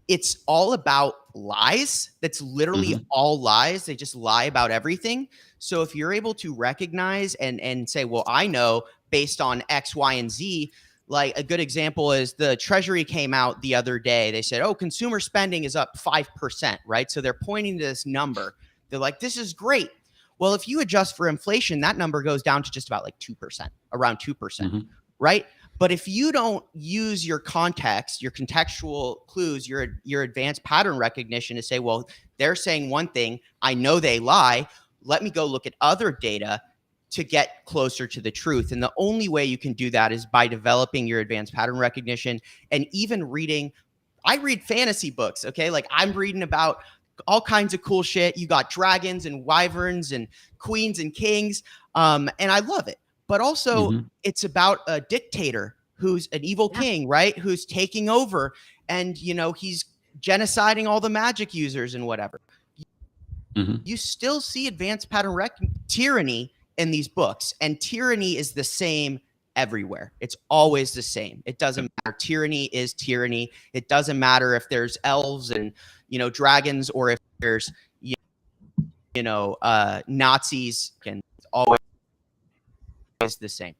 it's all about lies. That's literally all lies. They just lie about everything. So if you're able to recognize and say, well, I know based on X, Y, and Z, like a good example is the Treasury came out the other day. They said, oh, consumer spending is up 5%, right? So they're pointing to this number. They're like, this is great. Well, if you adjust for inflation, that number goes down to just about like 2%, around 2%, right? But if you don't use your context, your contextual clues, your advanced pattern recognition to say, well, they're saying one thing, I know they lie, let me go look at other data to get closer to the truth. And the only way you can do that is by developing your advanced pattern recognition and even reading. I read fantasy books, okay? Like I'm reading about all kinds of cool shit. You got dragons and wyverns and queens and kings, and I love it. But also it's about a dictator who's an evil king, right? Who's taking over, and you know, he's genociding all the magic users and whatever. You still see advanced pattern tyranny in these books, and tyranny is the same everywhere. It's always the same. It doesn't matter. Tyranny is tyranny. It doesn't matter if there's elves and, you know, dragons, or if there's, you know, Nazis, and it's always the same.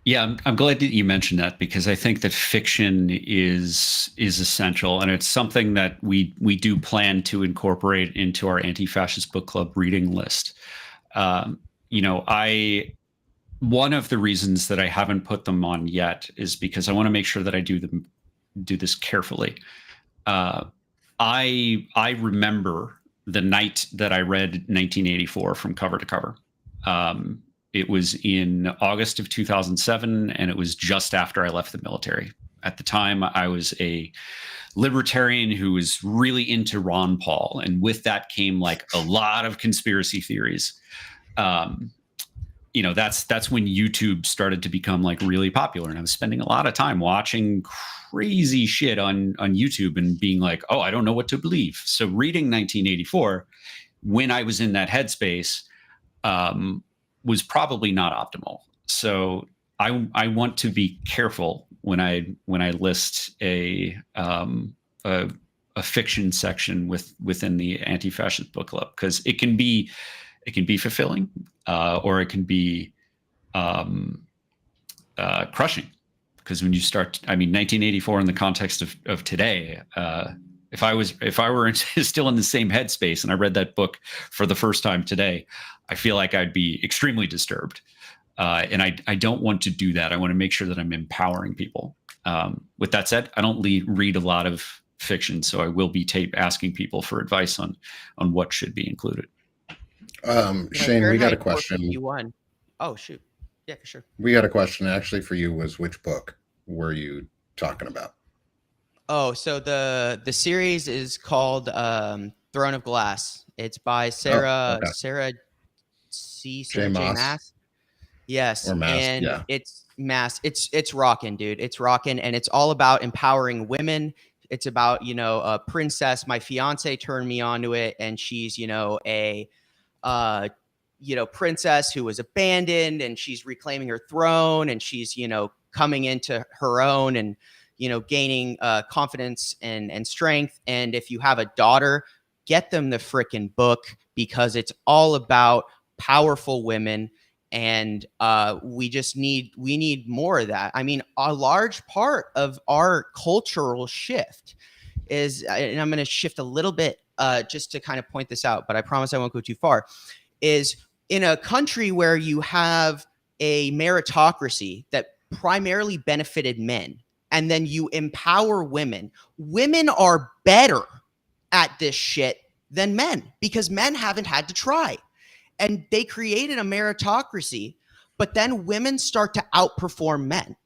Yeah, I'm glad that you mentioned that, because I think that fiction is essential, and it's something that we do plan to incorporate into our anti-fascist book club reading list. You know, one of the reasons that I haven't put them on yet is because I want to make sure that I do this carefully. I remember the night that I read 1984 from cover to cover. It was in August of 2007, and it was just after I left the military. At the time, I was a libertarian who was really into Ron Paul, and with that came like a lot of conspiracy theories. That's when YouTube started to become like really popular, and I was spending a lot of time watching crazy shit on YouTube and being like, oh, I don't know what to believe. So reading 1984 when I was in that headspace was probably not optimal. So I want to be careful when I list a fiction section within the Anti-Fascist Book Club, because it can be fulfilling, or it can be crushing. Because when you start, 1984 in the context of today, if I were still in the same headspace and I read that book for the first time today, I feel like I'd be extremely disturbed. And I don't want to do that. I want to make sure that I'm empowering people. With that said, I don't read a lot of fiction, so I will be asking people for advice on what should be included. Shane, we got a question. Oh, shoot. Yeah, for sure. We got a question actually for you. Was which book were you talking about? Oh, so the series is called Throne of Glass. It's by Sarah J. Maas. Yes, or Maas, and yeah. It's Maas. It's rocking, dude. It's rocking, and it's all about empowering women. It's about a princess. My fiance turned me onto it, and she's a princess who was abandoned, and she's reclaiming her throne, and she's coming into her own, and gaining confidence and strength. And if you have a daughter, get them the frickin' book, because it's all about powerful women. And we need more of that. A large part of our cultural shift is, and I'm going to shift a little bit just to kind of point this out, but I promise I won't go too far, is in a country where you have a meritocracy that primarily benefited men, and then you empower women. Women are better at this shit than men, because men haven't had to try. And they created a meritocracy, but then women start to outperform men,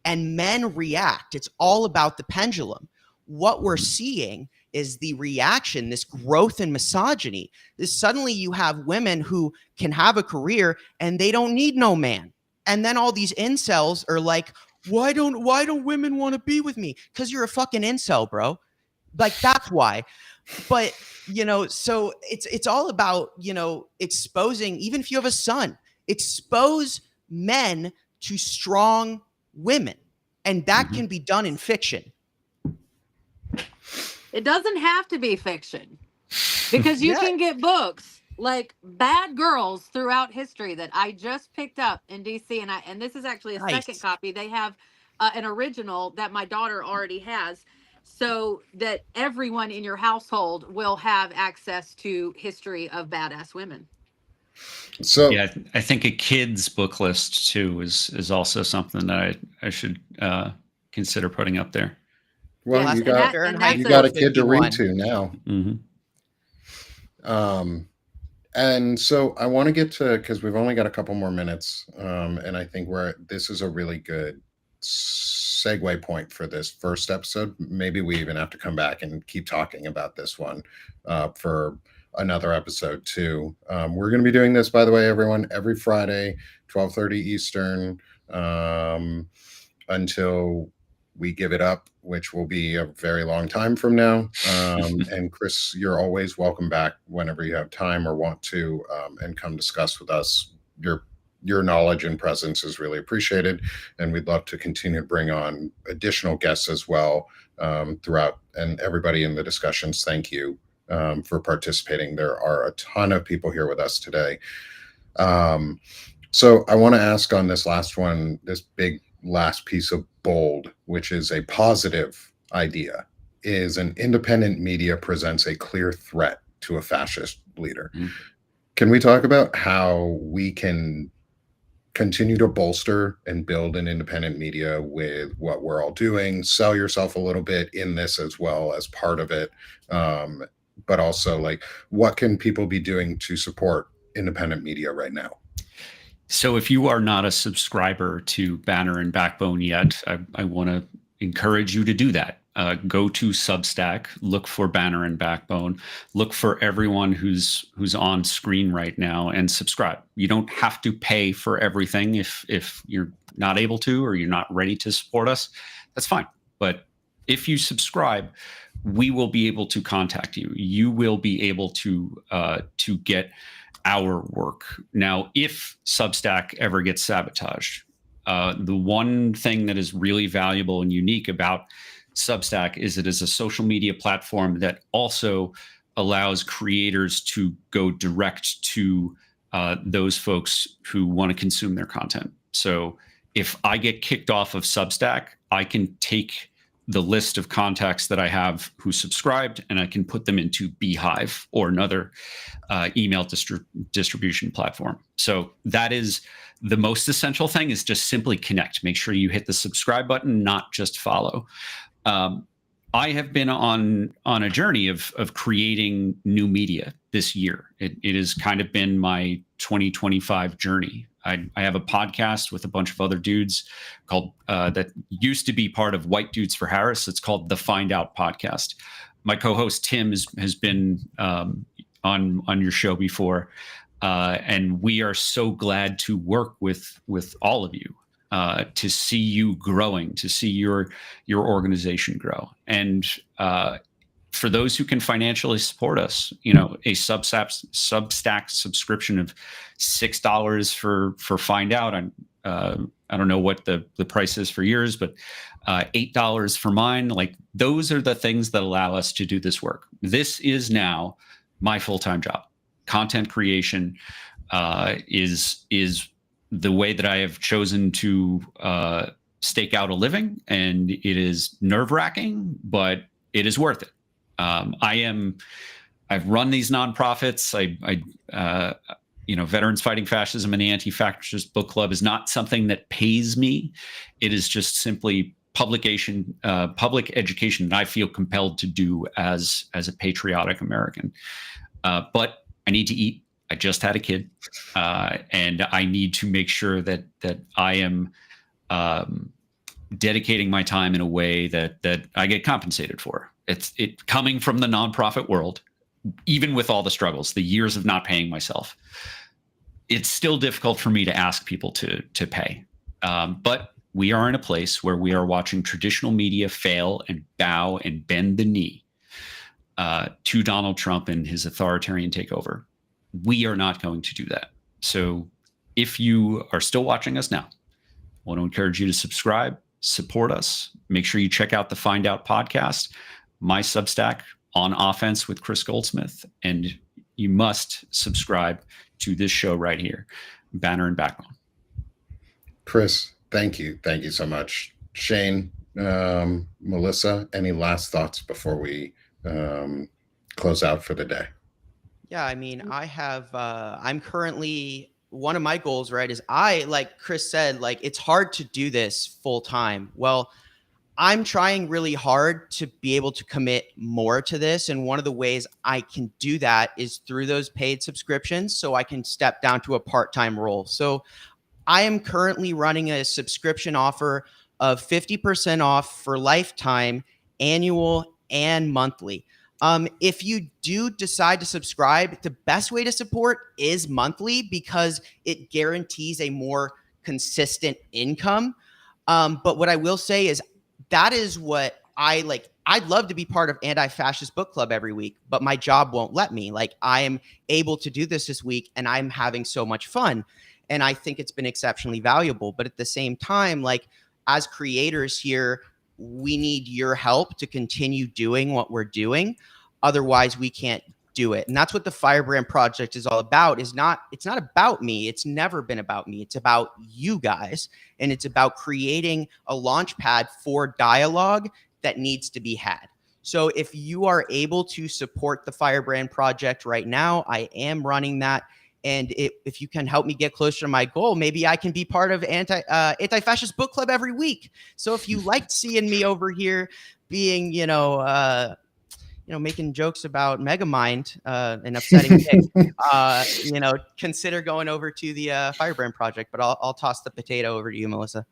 and men react. It's all about the pendulum. What we're seeing is the reaction, this growth in misogyny. Is suddenly you have women who can have a career and they don't need no man. And then all these incels are like, why don't women want to be with me? Because you're a fucking incel, bro. Like, that's why. But so it's all about exposing. Even if you have a son, expose men to strong women, and that can be done in fiction. It doesn't have to be fiction, because you can get books like Bad Girls throughout history that I just picked up in DC, and this is actually a second copy. They have an original that my daughter already has, so that everyone in your household will have access to history of badass women. So yeah, I think a kid's book list too is also something that I should consider putting up there. Well, Yes, you got a kid to read to now. And so I want to get to, because we've only got a couple more minutes, and I think this is a really good segue point for this first episode. Maybe we even have to come back and keep talking about this one for another episode too. We're going to be doing this, by the way, everyone, every Friday, 12:30 Eastern, until we give it up, which will be a very long time from now. And Chris, you're always welcome back whenever you have time or want to, and come discuss with us. Your knowledge and presence is really appreciated, and we'd love to continue to bring on additional guests as well throughout. And everybody in the discussions, thank you for participating. There are a ton of people here with us today. So I want to ask on this last one, this big last piece of bold, which is a positive idea, is an independent media presents a clear threat to a fascist leader. Can we talk about how we can continue to bolster and build an independent media with what we're all doing? Sell yourself a little bit in this as well as part of it, but also, like, what can people be doing to support independent media right now? So if you are not a subscriber to Banner and Backbone yet, I want to encourage you to do that. Go to Substack, look for Banner and Backbone, look for everyone who's on screen right now, and subscribe. You don't have to pay for everything if you're not able to or you're not ready to support us. That's fine. But if you subscribe, we will be able to contact you. You will be able to get our work. Now, if Substack ever gets sabotaged, the one thing that is really valuable and unique about Substack is it is a social media platform that also allows creators to go direct to those folks who want to consume their content. So if I get kicked off of Substack, I can take the list of contacts that I have who subscribed, and I can put them into Beehive or another email distribution platform. So that is the most essential thing, is just simply connect. Make sure you hit the subscribe button, not just follow. I have been on a journey of creating new media this year. It has kind of been my 2025 journey. I have a podcast with a bunch of other dudes called that used to be part of White Dudes for Harris. It's called the Find Out Podcast. My co-host Tim has been on your show before, and we are so glad to work with all of you. To see you growing, to see your organization grow, and for those who can financially support us, a Substack subscription of $6 for Find Out. I don't know what the price is for yours, but $8 for mine. Like, those are the things that allow us to do this work. This is now my full-time job. Content creation is the way that I have chosen to stake out a living, and it is nerve-wracking, but it is worth it. I've run these nonprofits. Veterans Fighting Fascism and the Anti-Fascist Book Club is not something that pays me. It is just simply public education that I feel compelled to do as a patriotic American. But I need to eat. I just had a kid, and I need to make sure that I am dedicating my time in a way that I get compensated for. It coming from the nonprofit world, even with all the struggles, the years of not paying myself. It's still difficult for me to ask people to pay, but we are in a place where we are watching traditional media fail and bow and bend the knee to Donald Trump and his authoritarian takeover. We are not going to do that. So if you are still watching us now, I want to encourage you to subscribe, support us. Make sure you check out the Find Out podcast, my Substack, On Offense with Chris Goldsmith, and you must subscribe to this show right here, Banner and Backbone. Chris, thank you. Thank you so much. Shane, Melissa, any last thoughts before we close out for the day? Yeah, I mean, I'm currently, one of my goals, right, is like Chris said, like, it's hard to do this full time. Well, I'm trying really hard to be able to commit more to this. And one of the ways I can do that is through those paid subscriptions, so I can step down to a part-time role. So I am currently running a subscription offer of 50% off for lifetime, annual, and monthly. If you do decide to subscribe, the best way to support is monthly, because it guarantees a more consistent income. But what I will say is that is what I like. I'd love to be part of Anti-Fascist Book Club every week, but my job won't let me. Like, I am able to do this week, and I'm having so much fun. And I think it's been exceptionally valuable. But at the same time, like, as creators here, we need your help to continue doing what we're doing. Otherwise, we can't do it. And that's what the Firebrand Project is all about. It's not about me. It's never been about me. It's about you guys. And it's about creating a launch pad for dialogue that needs to be had. So if you are able to support the Firebrand Project right now, I am running that. And if you can help me get closer to my goal, maybe I can be part of Anti-Fascist Book Club every week. So if you liked seeing me over here being, making jokes about Megamind and upsetting Nick, consider going over to the Firebrand project. But I'll toss the potato over to you, Melissa.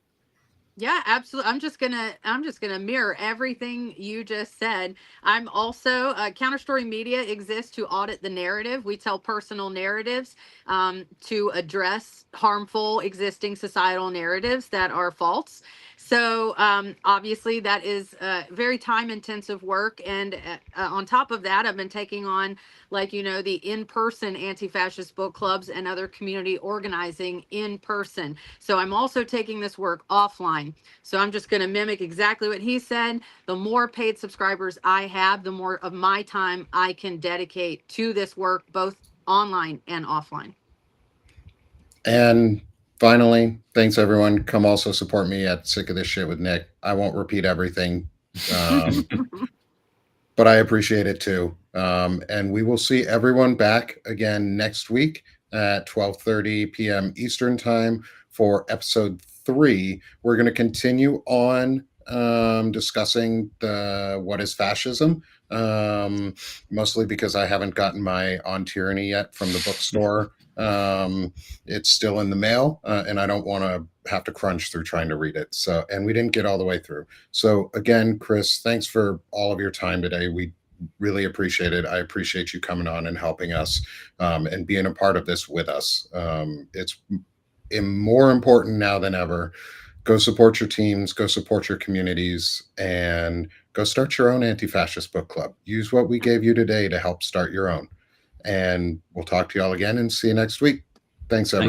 Yeah, absolutely. I'm just gonna mirror everything you just said. I'm also Counterstory Media exists to audit the narrative. We tell personal narratives to address harmful existing societal narratives that are false. So obviously that is very time intensive work. And on top of that, I've been taking on the in-person anti-fascist book clubs and other community organizing in person. So I'm also taking this work offline. So I'm just going to mimic exactly what he said. The more paid subscribers I have, the more of my time I can dedicate to this work, both online and offline. And finally, thanks everyone. Come also support me at Sick of This Shit with Nick. I won't repeat everything, but I appreciate it too. And we will see everyone back again next week at 12:30 p.m. Eastern time for episode 3. We're going to continue on discussing what is fascism, mostly because I haven't gotten my On Tyranny yet from the bookstore. It's still in the mail, and I don't want to have to crunch through trying to read it. So, and we didn't get all the way through. So again, Chris, thanks for all of your time today. We really appreciate it. I appreciate you coming on and helping us and being a part of this with us. It's more important now than ever. Go support your teams, go support your communities, and go start your own anti-fascist book club. Use what we gave you today to help start your own. And we'll talk to y'all again and see you next week. Thanks, everyone.